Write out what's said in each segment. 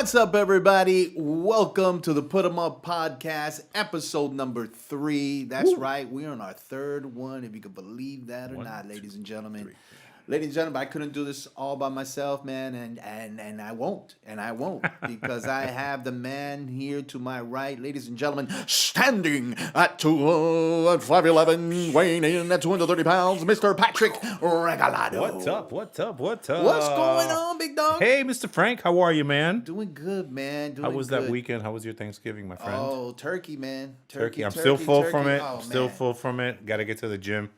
What's up, everybody? Welcome to the Putemup podcast, episode number 3. That's right, we're on our third one, if you can believe that or not, ladies and gentlemen. Ladies and gentlemen, I couldn't do this all by myself, man, and I won't, because I have the man here to my right, ladies and gentlemen, standing at 5'11", weighing in at 230 pounds, Mr. Patrick Regalado. What's up? What's going on, big dog? Hey, Mr. Frank, how are you, man? Doing good, man. How was that weekend? How was your Thanksgiving, my friend? Oh, turkey, man. Turkey. I'm still full from it. Oh, Still full from it. Got to get to the gym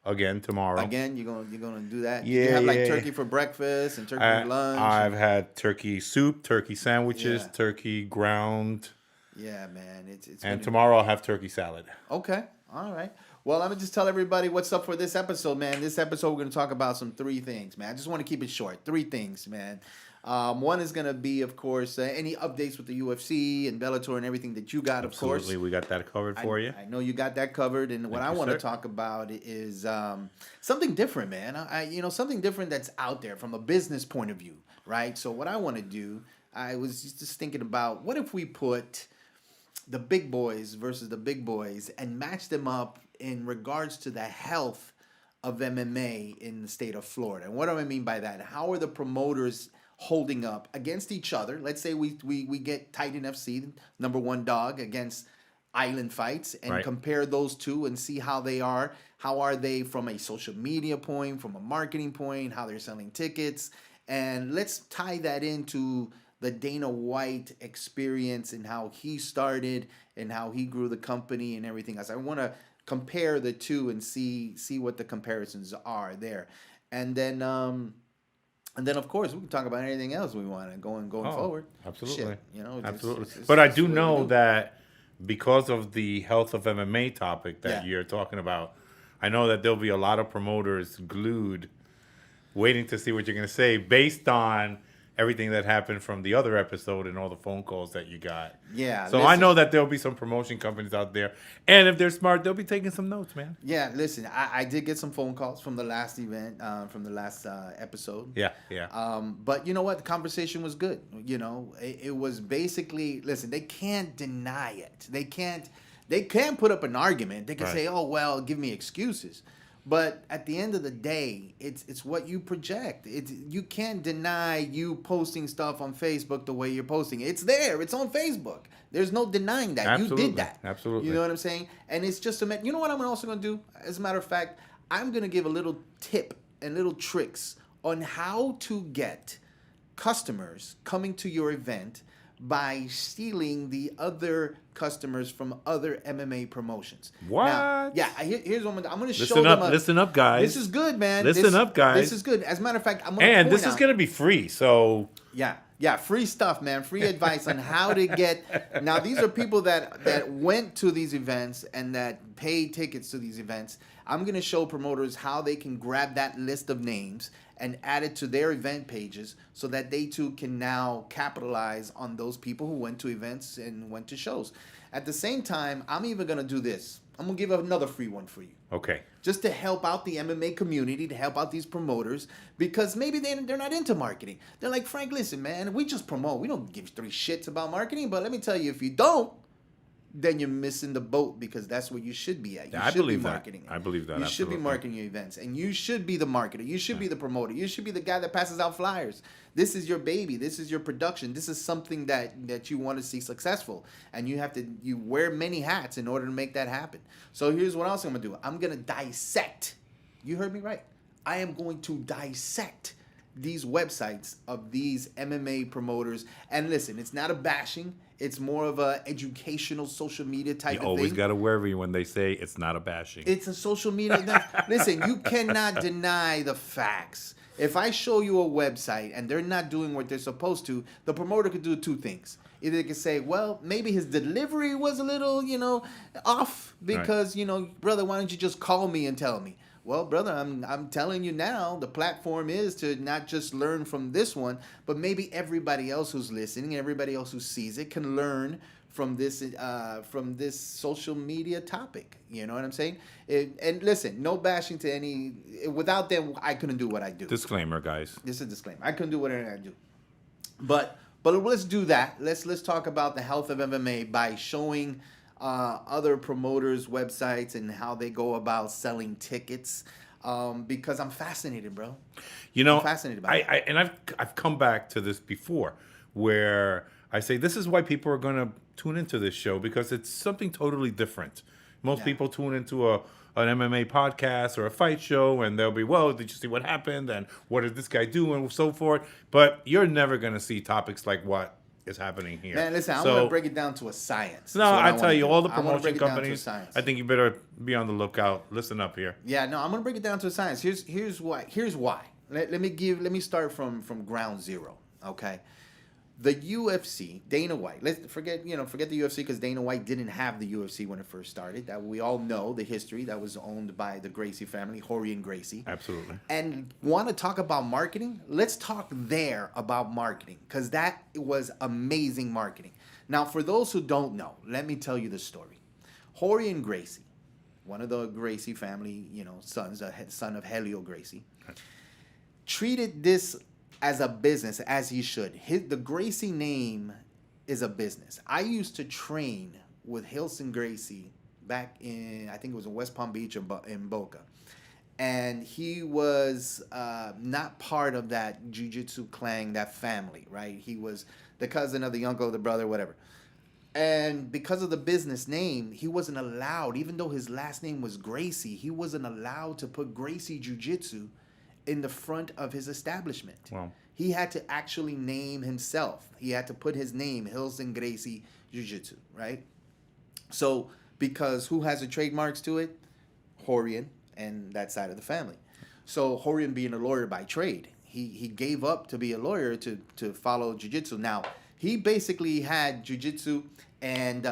again tomorrow. Again, you're gonna do that? Yeah. Did you have turkey for breakfast and turkey for lunch? I've had turkey soup, turkey sandwiches, turkey ground. Yeah, man. It's and tomorrow I'll have turkey salad. Okay. All right. Well, I'm going to just tell everybody what's up for this episode, man. This episode, we're going to talk about three things, man. I just want to keep it short. 3 things, man. One is going to be, of course, any updates with the UFC and Bellator and everything that you got, of course. Absolutely. We got that covered for you. I know you got that covered. And what I want to talk about is something different, man. Something different that's out there from a business point of view, right? So what I want to do, I was just thinking about, what if we put the big boys versus the big boys and match them up in regards to the health of MMA in the state of Florida. And what do I mean by that? How are the promoters holding up against each other? Let's say we get Titan FC, number 1 dog, against Island Fights, and compare those two and see how they are. How are they from a social media point, from a marketing point, how they're selling tickets. And let's tie that into the Dana White experience and how he started and how he grew the company and everything else. I want to compare the two and see what the comparisons are there. And then of course we can talk about anything else we want going forward. Absolutely. Shit, absolutely. But I do know that because of the health of MMA topic that you're talking about, I know that there'll be a lot of promoters glued waiting to see what you're going to say based on everything that happened from the other episode and all the phone calls that you got. Yeah. So I know that there'll be some promotion companies out there. And if they're smart, they'll be taking some notes, man. Yeah, listen, I did get some phone calls from the last event, from the last episode. Yeah. But you know what? The conversation was good. It was basically, listen, they can't deny it. They can't put up an argument. They can say, oh, well, give me excuses. But at the end of the day, it's what you project. You can't deny you posting stuff on Facebook the way you're posting. It's there. It's on Facebook. There's no denying that. Absolutely. You did that. Absolutely. You know what I'm saying? And it's just you know what I'm also going to do? As a matter of fact, I'm going to give a little tip and little tricks on how to get customers coming to your event by stealing the other customers from other MMA promotions. What? Now, here's what I'm going to show them. Listen up, guys. This is good, man. Listen up, guys. This is good. As a matter of fact, I'm going to And this is going to be free, so... Yeah, free stuff, man. Free advice on how to get... Now, these are people that went to these events and that paid tickets to these events. I'm going to show promoters how they can grab that list of names and add it to their event pages so that they too can now capitalize on those people who went to events and went to shows. At the same time, I'm even going to do this. I'm going to give another free one for you. Okay. Just to help out the MMA community, to help out these promoters, because maybe they're not into marketing. They're like, Frank, listen, man, we just promote. We don't give 3 shits about marketing, but let me tell you, if you don't, then you're missing the boat, because that's where you should be at. You should be marketing. I believe that. You should be marketing your events, and you should be the marketer. You should be the promoter. You should be the guy that passes out flyers. This is your baby. This is your production. This is something that you want to see successful, and you wear many hats in order to make that happen. So here's what else I'm going to do. I'm going to dissect. You heard me right. I am going to dissect these websites of these MMA promoters. And listen, it's not a bashing. It's more of a educational social media type of thing. You always got to worry when they say it's not a bashing. It's a social media. Listen, you cannot deny the facts. If I show you a website and they're not doing what they're supposed to, the promoter could do 2 things. Either they could say, well, maybe his delivery was a little, off because, brother, why don't you just call me and tell me? Well, brother, I'm telling you now, the platform is to not just learn from this one, but maybe everybody else who's listening, everybody else who sees it can learn from this social media topic. You know what I'm saying? And listen, no bashing to any. Without them, I couldn't do what I do. Disclaimer, guys. This is a disclaimer. I couldn't do what I do. But But let's do that. Let's talk about the health of MMA by showing other promoters' websites and how they go about selling tickets. Because I'm fascinated, bro. You I'm know, fascinated by I, that. I and I've come back to this before, where I say this is why people are going to tune into this show because it's something totally different. Most Yeah. people tune into an MMA podcast or a fight show, and they'll be, well, did you see what happened, and what did this guy do, and so forth. But you're never going to see topics like what is happening here. Man, listen, I want to So break it down to a science. no, That's what I I want tell to you, do. all the I want to promotion break it down to a companies, science. I think you better be on the lookout. Listen up here. Yeah, no, I'm gonna break it down to a science. Here's why. Here's why. Let me start from ground zero. Okay, the UFC, Dana White. Let's forget the UFC because Dana White didn't have the UFC when it first started. That we all know the history. That was owned by the Gracie family, Jorge Gracie. Absolutely. And want to talk about marketing? Let's talk there about marketing because that was amazing marketing. Now, for those who don't know, let me tell you the story. Jorge Gracie, one of the Gracie family, sons, son of Helio Gracie, treated this as a business, as he should. The Gracie name is a business. I used to train with Hilson Gracie back in, I think it was in West Palm Beach in Boca. And he was not part of that jiu-jitsu clan, that family, right? He was the cousin of the uncle, the brother, whatever. And because of the business name, he wasn't allowed, even though his last name was Gracie, he wasn't allowed to put Gracie Jiu-Jitsu in the front of his establishment. Wow. He had to actually name himself. He had to put his name, Hilson Gracie Jiu-Jitsu, right? So, because who has the trademarks to it? Horian and that side of the family. So, Horian being a lawyer by trade, he gave up to be a lawyer to follow Jiu-Jitsu. Now, he basically had Jiu-Jitsu and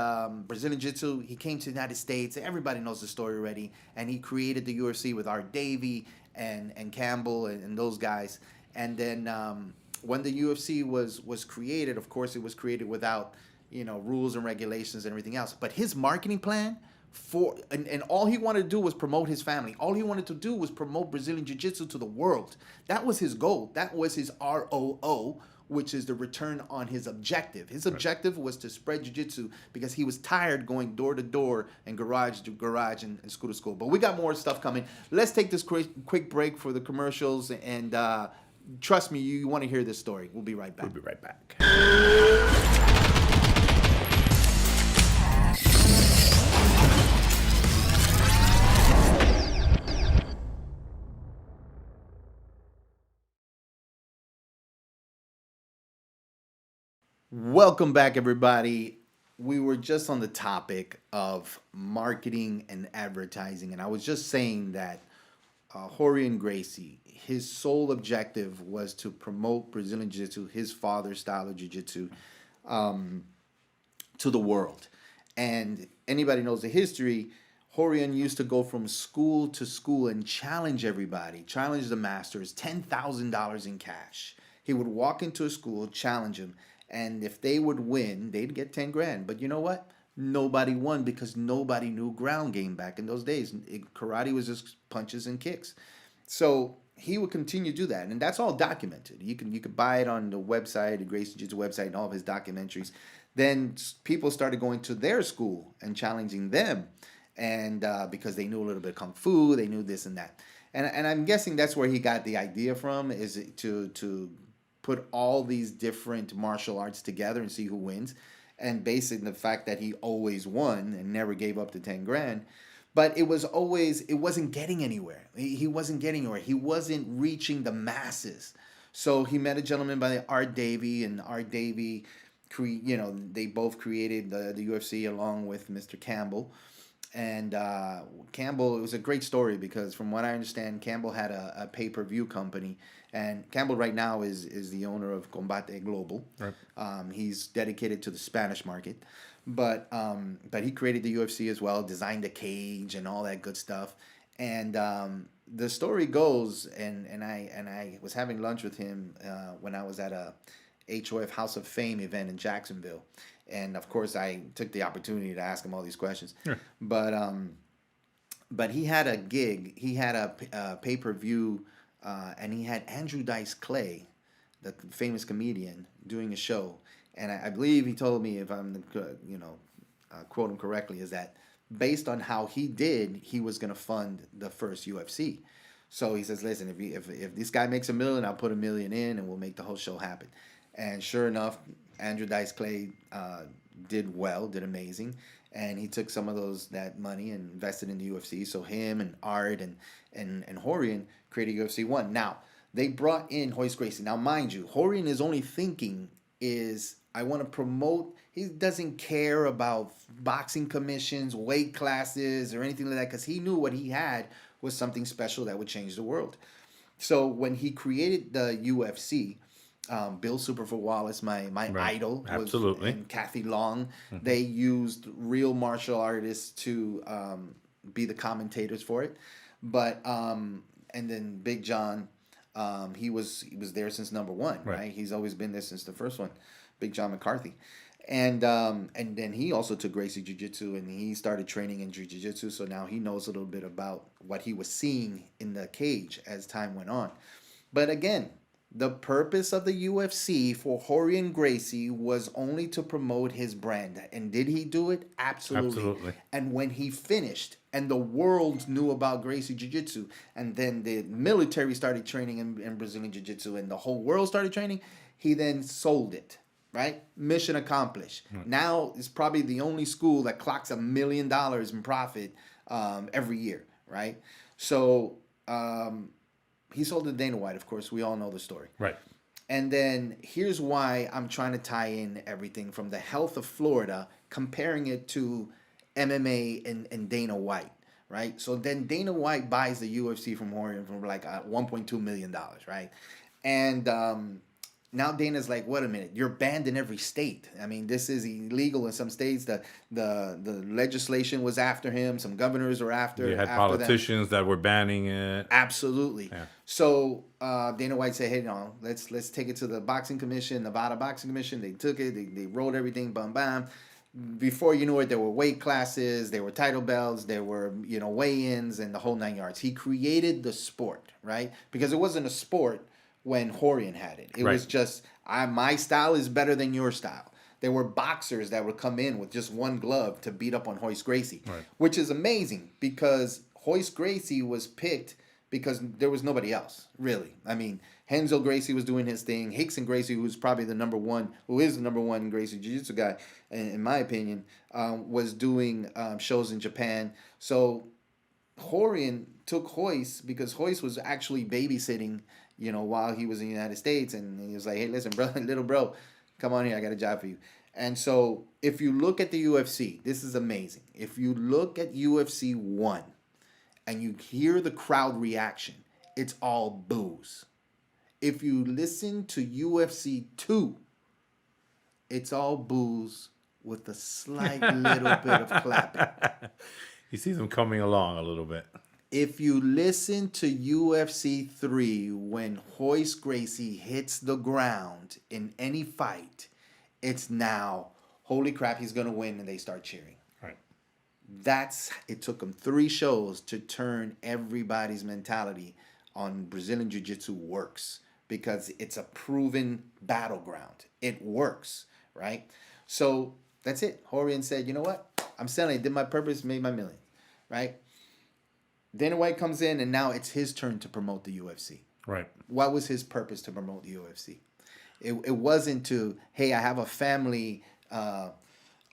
Brazilian Jiu-Jitsu. He came to the United States. Everybody knows the story already. And he created the UFC with Art Davie and Campbell and those guys. And then when the UFC was created, of course, it was created without, rules and regulations and everything else. But his marketing plan and all he wanted to do was promote his family. All he wanted to do was promote Brazilian Jiu-Jitsu to the world. That was his goal. That was his ROO, which is the return on his objective. His objective was to spread jiu-jitsu because he was tired going door to door and garage to garage and school to school. But we got more stuff coming. Let's take this quick break for the commercials. And trust me, you want to hear this story. We'll be right back. We'll be right back. Welcome back, everybody. We were just on the topic of marketing and advertising, and I was just saying that Jorge Gracie, his sole objective was to promote Brazilian Jiu-Jitsu, his father's style of Jiu-Jitsu, to the world. And anybody knows the history, Horian used to go from school to school and challenge everybody, challenge the masters, $10,000 in cash. He would walk into a school, challenge them, and if they would win, they'd get 10 grand. But you know what? Nobody won because nobody knew ground game back in those days. Karate was just punches and kicks. So he would continue to do that, and that's all documented. You could buy it on the website, the Gracie Jiu-Jitsu website, and all of his documentaries. Then people started going to their school and challenging them, and because they knew a little bit of kung fu, they knew this and that. And I'm guessing that's where he got the idea from, is to put all these different martial arts together and see who wins, and basing the fact that he always won and never gave up the 10 grand. But it wasn't getting anywhere. He wasn't getting anywhere. He wasn't reaching the masses. So he met a gentleman by Art Davie, and Art Davie, they both created the UFC along with Mr. Campbell. And Campbell, it was a great story because from what I understand, Campbell had a pay-per-view company. And Campbell right now is the owner of Combate Global. Right. He's dedicated to the Spanish market. But he created the UFC as well, designed the cage and all that good stuff. And the story goes, and I was having lunch with him when I was at a HOF House of Fame event in Jacksonville. And of course, I took the opportunity to ask him all these questions. Sure. But he had a gig. He had a pay-per-view, and he had Andrew Dice Clay the famous comedian, doing a show, and I believe he told me, if I'm quote him correctly, is that based on how he did, he was going to fund the first UFC. So he says, listen, if this guy makes $1 million, I'll put $1 million in, and we'll make the whole show happen. And sure enough, Andrew Dice Clay did well, did amazing, and he took some of that money and invested in the UFC. So him and Art and Horian created UFC 1. Now, they brought in Royce Gracie. Now, mind you, Horian is only thinking is, I want to promote. He doesn't care about boxing commissions, weight classes, or anything like that, because he knew what he had was something special that would change the world. So when he created the UFC, Bill Superfoot Wallace, my right. idol, absolutely, and Kathy Long, they used real martial artists to be the commentators for it. But and then Big John, he was there since number one, right? He's always been there since the first one, Big John McCarthy. And then he also took Gracie Jiu-Jitsu, and he started training in Jiu-Jitsu, so now he knows a little bit about what he was seeing in the cage as time went on. But again, the purpose of the UFC for Rorion Gracie was only to promote his brand. And did he do it? Absolutely. And when he finished, and the world knew about Gracie Jiu-Jitsu, and then the military started training in Brazilian Jiu-Jitsu, and the whole world started training, he then sold it. Right? Mission accomplished. Now it's probably the only school that clocks $1 million in profit every year. Right? So he sold to Dana White. Of course, we all know the story. Right. And then here's why I'm trying to tie in everything from the health of Florida, comparing it to MMA and Dana White. Right? So then Dana White buys the UFC from Rorion for like $1.2 million. Right? And now Dana's like, wait a minute, you're banned in every state. I mean, this is illegal in some states. The legislation was after him. Some governors were after. You had politicians that were banning it. Absolutely. Yeah. So Dana White said, hey, no, let's take it to the boxing commission, Nevada Boxing Commission. They took it. They wrote everything. Bam, bam. Before you knew it, there were weight classes, there were title belts, there were weigh-ins, and the whole 9 yards. He created the sport, right? Because it wasn't a sport when Rorion had it. It was just, my style is better than your style. There were boxers that would come in with just one glove to beat up on Royce Gracie, which is amazing because Royce Gracie was picked because there was nobody else, really. I mean, Renzo Gracie was doing his thing. Rickson Gracie, who is the number one Gracie Jiu-Jitsu guy, in my opinion, was doing shows in Japan. So Rorion took Royce because Royce was actually babysitting while he was in the United States, and he was like, hey, listen, bro, little bro, come on here, I got a job for you. And so if you look at the UFC, this is amazing. If you look at UFC 1 and you hear the crowd reaction, it's all boos. If you listen to UFC 2, it's all boos with a slight little bit of clapping. You see them coming along a little bit. If you listen to UFC 3, when Royce Gracie hits the ground in any fight, it's now, holy crap, he's going to win, and they start cheering. Right. It took them 3 shows to turn everybody's mentality on Brazilian Jiu-Jitsu works, because it's a proven battleground. It works, right? So that's it. Rorion said, you know what? I'm selling it. Did my purpose, made my million, right? Dana White comes in, and now it's his turn to promote the UFC. Right. What was his purpose to promote the UFC? It wasn't to, hey, I have a family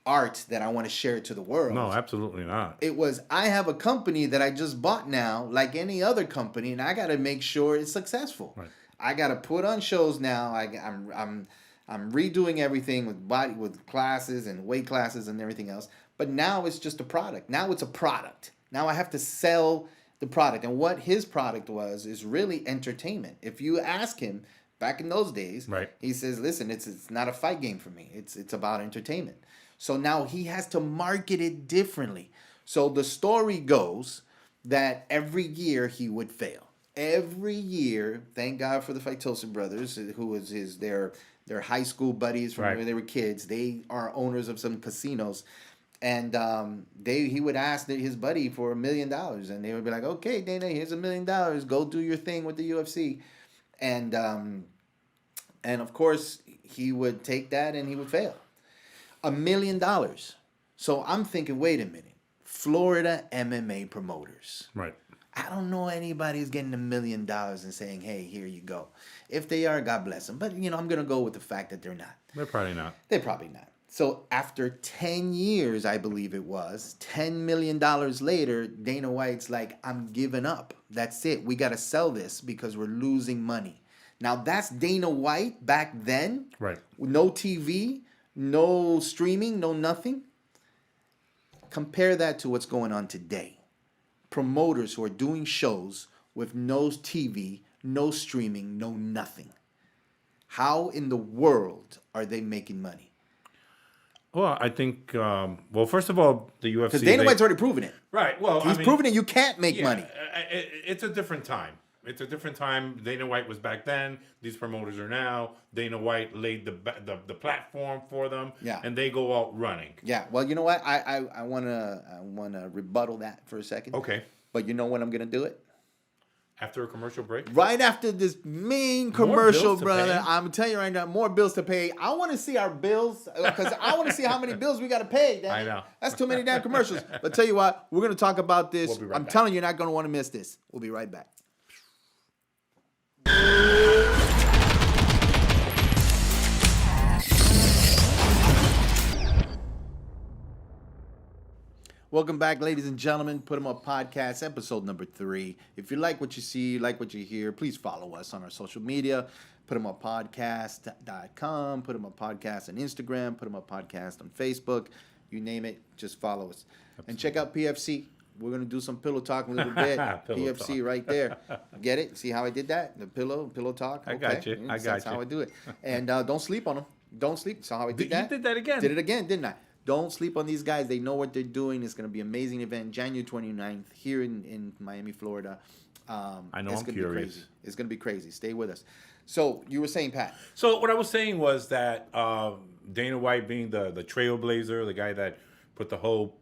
art that I want to share to the world. No, absolutely not. It was, I have a company that I just bought now, like any other company, and I got to make sure it's successful. Right. I got to put on shows now. I'm redoing everything with classes and weight classes and everything else. But now it's just a product. Now it's a product. Now I have to sell the product. And what his product is really entertainment. If you ask him back in those days, he says, listen, it's not a fight game for me. It's about entertainment. So now he has to market it differently. So the story goes that every year he would fail. Every year, thank God for the Faitosa brothers, who was their high school buddies from when they were kids. They are owners of some casinos. And he would ask his buddy for $1 million, and they would be like, "Okay, Dana, here's $1 million. Go do your thing with the UFC." And And of course, he would take that and he would fail. $1 million. So I'm thinking, wait a minute. Florida MMA promoters. Right. I don't know anybody who's getting $1 million and saying, hey, here you go. If they are, God bless them. But, I'm going to go with the fact that they're not. They're probably not. They're probably not. So after 10 years, I believe it was, $10 million later, Dana White's like, I'm giving up. That's it. We got to sell this because we're losing money. Now, that's Dana White back then. Right. No TV, no streaming, no nothing. Compare that to what's going on today. Promoters who are doing shows with no TV, no streaming, no nothing. How in the world are they making money? Well, I think, first of all, the UFC... Because Dana White's already proven it. Right, well, He's proven it you can't make money. It's a different time. It's a different time. Dana White was back then. These promoters are now. Dana White laid the platform for them. Yeah. And they go out running. Yeah. Well, you know what? I wanna rebuttal that for a second. Okay. But you know when I'm gonna do it? After a commercial break? Right after this main commercial, brother. Pay. I'm telling you right now, more bills to pay. I want to see our bills because I want to see how many bills we got to pay. Damn. I know. That's too many damn commercials. But tell you what, we're going to talk about this. We'll be right I'm back. telling you, you're not going to want to miss this. We'll be right back. Welcome back, ladies and gentlemen. Putemup Podcast, episode number 3. If you like what you see, like what you hear, please follow us on our social media. Putemuppodcast.com, Putemup Podcast on Instagram, Putemup Podcast on Facebook. You name it, just follow us. Absolutely. And check out PFC. We're going to do some pillow talk in a little bit. PFC talk. Right there. Get it? See how I did that? The pillow talk? Okay. I got you. That's how I do it. And don't sleep on them. Don't sleep. So how I did that? You did that again. Did it again, didn't I? Don't sleep on these guys. They know what they're doing. It's going to be an amazing event, January 29th here in Miami, Florida. I know, it's I'm gonna curious. Be crazy. It's going to be crazy. Stay with us. So you were saying, Pat. So what I was saying was that Dana White being the trailblazer, the guy that put the whole